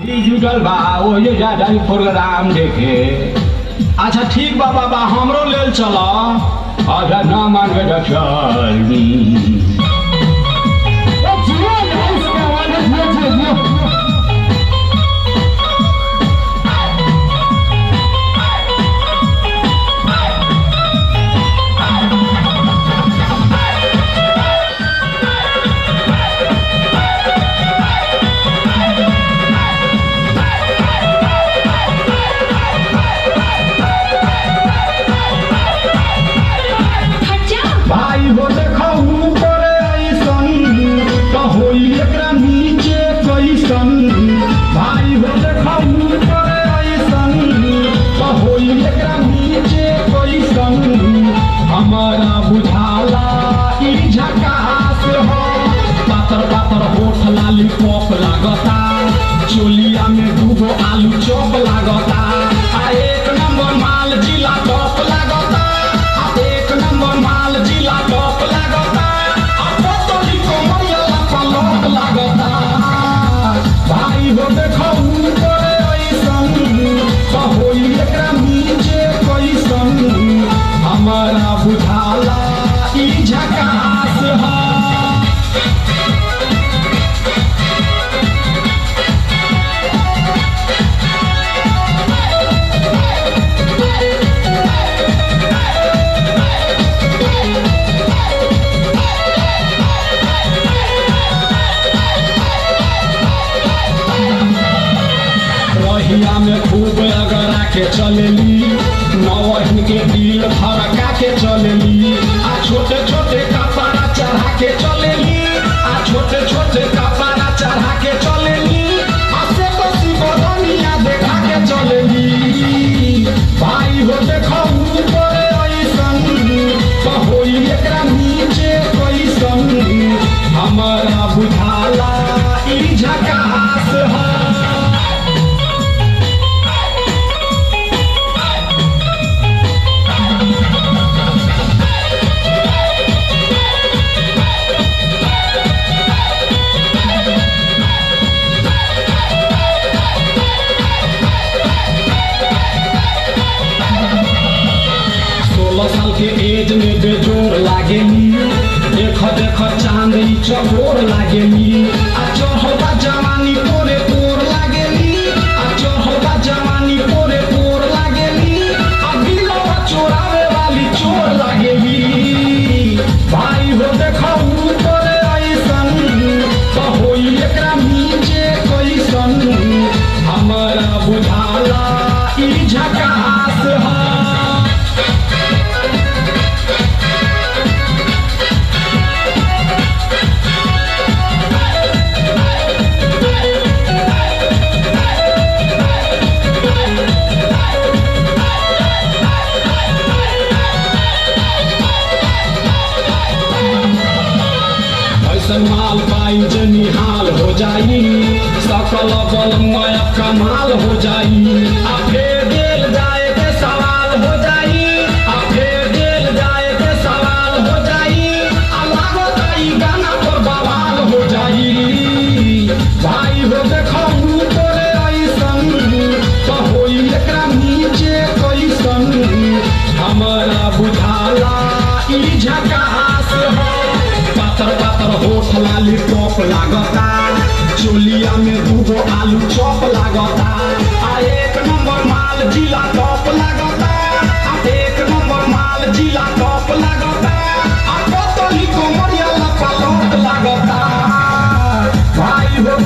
जुटल बा ओजे ज्यादा प्रोग्राम देखे। अच्छा ठीक बा बाबा हमरो लेल चल। अच्छा ना मानबे तो चल। भाई हो देखो ऊपर ऐसन तो होई एकरा नीचे कैसन। भाई हो देखो ऊपर ऐसन तो होई एकरा नीचे कैसन। हमारा बुझाला ई झकास हो। पातर पातर होठ लाली पॉप लागता। चोलिया में दूगो आलू चॉप लागता। आ एक नंबर माल जिला टॉप लागता। एक नंबर माल जिला टॉप लागता। पतली कोमरिया पलट लागता। भाई हो देखो ऊपर ऐसन तो होई एकरा नीचे कैसन। हमारा बुझाला ई झकास है। रहिया में खूब अगर आके चलेली। नौहन के दिल फरका के चलेली। आ छोटे छोटे कपड़ा चढ़ा के चलेली। आ छोटे छोटे कपड़ा चढ़ा के चलेली। हंसे बसी बदनिया देखा के चलेली। भाई हो देखो ऊपर ऐसन तो होई एकरा नीचे कैसन। हमारा बुझाला ई झकास है। साल के एज में बेजोर लागेली। देख देख चांदी चकोर लागेली। आ चढ़ा जवानी तोरे तोर लागेली। आ चढ़ा जवानी तोरे तोर लागेली। आ दिलवा चोरावे वाली चोर लागेली। भाई हो देखो ऊपर ऐसन तो होई एकरा नीचे कैसन। हमारा बुझाला ई झकास है। माल पाई जे निहाल हो जाई। सकल बल मय कमाल हो जाई। आ फेर दिल जाए के सवाल हो जाई। आ फेर दिल जाए के सवाल हो जाई। आ लागत ई गाना पर बवाल हो जाई। भाई हो देखो ऊपर ऐसन तो होई एकरा नीचे कैसन। हमारा बुझाला ई झकास है। पातर पातर होठ लाली टॉप लागता। चोलिया में दूगो आलू चॉप लागता। आ एक नंबर माल जिला टॉप लागता। आ एक नंबर माल जिला टॉप लागता। आ पतली कोमरिया पलट लागता। भाई हो